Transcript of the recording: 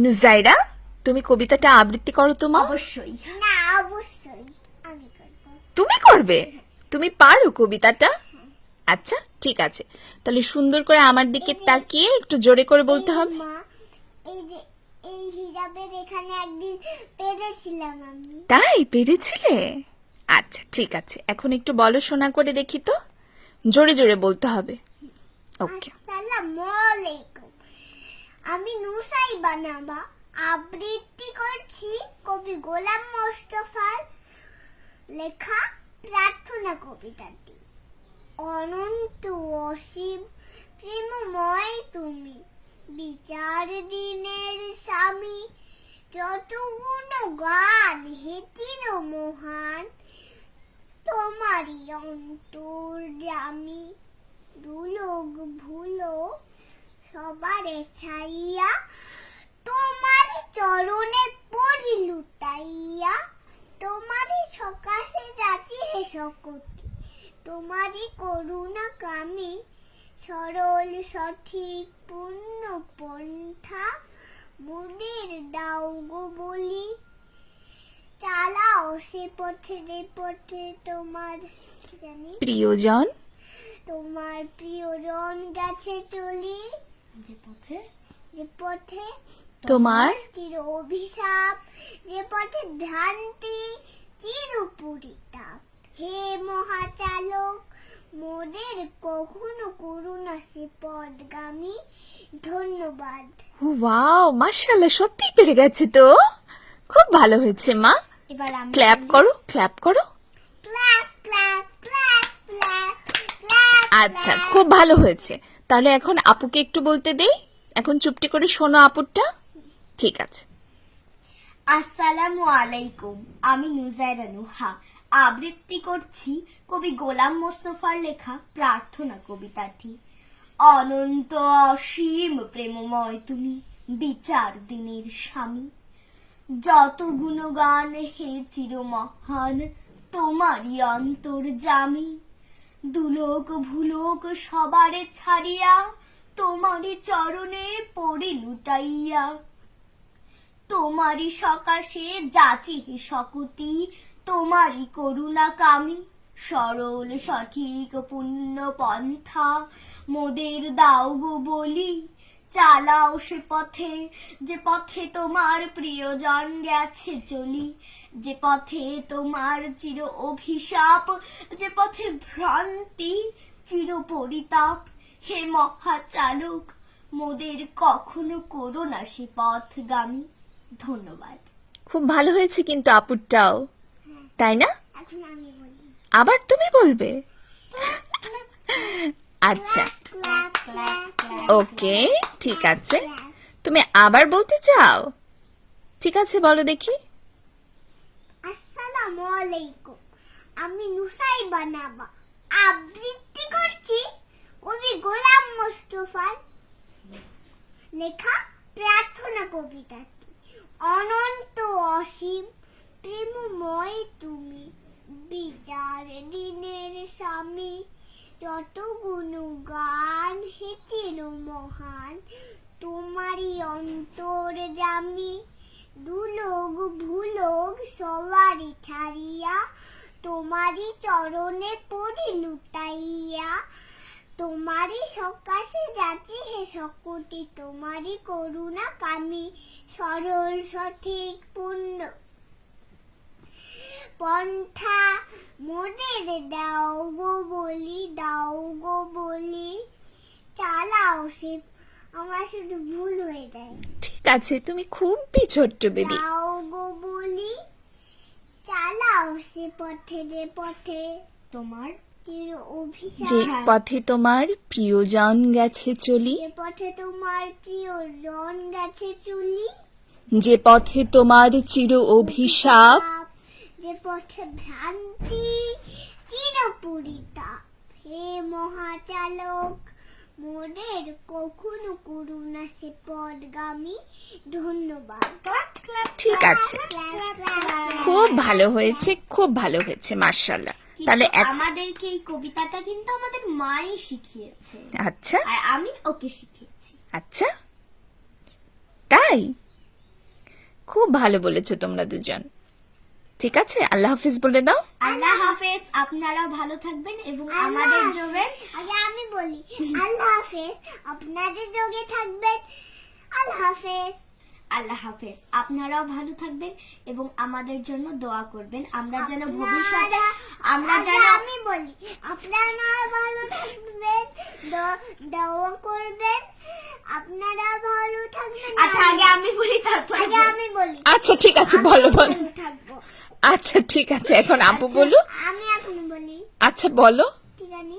নুজাইরা, তুমি কবিতাটা আবৃত্তি করো তো মা। অবশ্যই। না, অবশ্যই আমি করব। তুমি করবে? তুমি পারো কবিতাটা? আচ্ছা ঠিক আছে, তাহলে সুন্দর করে আমার দিকে তাকিয়ে একটু জোরে করে বলতে হবে। মা, এই যে এই হিজাবের এখানে একদিন পেরেছিলাম আমি। তাই পেরেছিলে? আচ্ছা ঠিক আছে, এখন একটু বলো শোনা করে দেখি তো, জোরে জোরে বলতে হবে। ওকে। আসসালামু আলাইকুম। আমি নুসাই বানাবা আবৃত্তি করছি কবি গোলাম মোস্তফার লেখা প্রার্থনা কবিতাটি। অনন্ত অসীম প্রেমময় তুমি, বিচার দিনের স্বামী, যত গুণগান হেতির মহান, তোমারই অন্তর্যামী। দুলোক ভুলো সবারে ছাইয়া, তোমার চরণে পড়ি লুটাইয়া, তোমারই সকাশে যাচি হে সকতি, তোমারই করুণা কামি, সরল সঠিক পূর্ণ পন্থা, মুদের দাও গো বলি, চালাও সে পথে রে পথে তোমার জানি প্রিয়জন, তোমার প্রিয়জন গেছে চলি, যে পথে যে পথে তোমার চির অভিশাপ, যে পথে ভ্রান্তি চির পরিতাপ। হে মহাচালক, মোদের কখনো করুণা সে পদগামী। ধন্যবাদ। ওয়াও, মাশাআল্লাহ, সত্যি পেরে গেছে তো, খুব ভালো হয়েছে মা। এবার আমি ক্ল্যাপ করো, ক্ল্যাপ করো। Clap clap clap clap clap. আচ্ছা, খুব ভালো হয়েছে। তাহলে এখন আপুকে একটু বলতে দেই, এখন চুপটি করে শোনো আপুরটা। ঠিক আছে। আসসালামু আলাইকুম। আমি নুজাইরা নুহা আবৃত্তি করছি কবি গোলাম মোস্তফার লেখা প্রার্থনা কবিতাটি। অনন্ত অসীম প্রেমময় তুমি, বিচার দিনের স্বামী, যত গুণগান হে চির মহান, তোমারই অন্তর্যামী। দুলোক ভুলোক সবারে ছাড়িয়া, তোমারই চরণে পড়ি লুটাইয়া, তোমারই সকাশে যাচি হে সকতি, তোমারই করুণা কামি, সরল সঠিক পুণ্য পন্থা, মোদের দাও গো বলি, চালাও সে পথে, যে পথে তোমার প্রিয়জন গেছে চলি, যে পথে তোমার চির অভিশাপ, যে পথে ভ্রান্তি চির পরিতাপ। হে মহাচালক, মোদের কখনো করো না সে পথগামী। ধন্যবাদ। খুব ভালো হয়েছে কিন্তু আপুরটাও, তাই না? এখন আমি বলি। আবার তুমি বলবে? আচ্ছা ক্ল্যাপ ক্ল্যাপ ক্ল্যাপ ওকে, ঠিক আছে। ক্ল্যাপ। তুমি আবার বলতে চাও? ঠিক আছে, বলো দেখি। আসসালামু আলাইকুম। আমি নুসাই বানাবা আবৃত্তি করছি কবি গোলাম মোস্তফার লেখা প্রার্থনা কবিতাটি। অনন্ত অসীম প্রেমময় তুমি, বিচার দিনের স্বামী, যত গুণগান হেতির মহান, তোমারই অন্তর্যামী। দুলোক ভুলোক সবারই ছাড়িয়া, তোমারই চরণে পড়ি লুটাইয়া, তোমারই সকাশে যাচি হে সকতি, তোমারই করুণা কামি, সরল সঠিক পূর্ণ পন্থা, মোদের দাও গো বলি, দাও গো বলি, চালাও সে। আমার শুধু ভুল হয়ে যায়। ঠিক আছে, তুমি খুবই ছোট্ট বেবি। দাও গো বলি, চালাও সে পথে রে পথে তোমার চির যে অভিশাপ, পথে তোমার প্রিয়জন গেছে চলি, যে পথে তোমার প্রিয়জন গেছে চলি, যে পথে তোমার চির অভিশাপ, যে পথে ভ্রান্তি চির পরিতাপ। হে মহাচালক, মোদের কখনো করুণা সে পদগামী। ধন্যবাদ। ঠিক আছে, ক্ল্যাপ, ক্ল্যাপ। খুব ভালো হয়েছে, খুব ভালো হয়েছে, মাশাআল্লাহ। তাহলে আমাদেরকে এই কবিতাটা কিন্তু আমাদের মাই শিখিয়েছে, আচ্ছা আর আমি ওকে শিখিয়েছি। আচ্ছা, তাই খুব ভালো বলেছো তোমরা দুজন। ঠিক আছে, আল্লাহ হাফিজ বলে দাও। আল্লাহ হাফেজ, আপনারা ভালো থাকবেন এবং আল্লাহ আমাদের হাফেজ। জন্য আগে আমি বলি আল্লাহ হাফেজ, আপনাদের যোগে থাকবেন। আল্লাহ হাফেজ। আল্লাহ হাফেজ, আপনারাও ভালো থাকবেন এবং আমাদের জন্য দোয়া করবেন। আমরা যেন ভবিষ্যতে আমরা আগে যেন আমি বলি আপনারা ভালো থাকবেন, দোয়া করবেন। আপনারা ভালো থাকবেন। আচ্ছা, আগে আমি বলি তারপরে আগে আমি বলি আচ্ছা ঠিক আছে, বলো বলো। ভালো থাকবো। আচ্ছা ঠিক আছে, এখন আপু বলো। আমি এখন বলি আচ্ছা বলো। কি জানি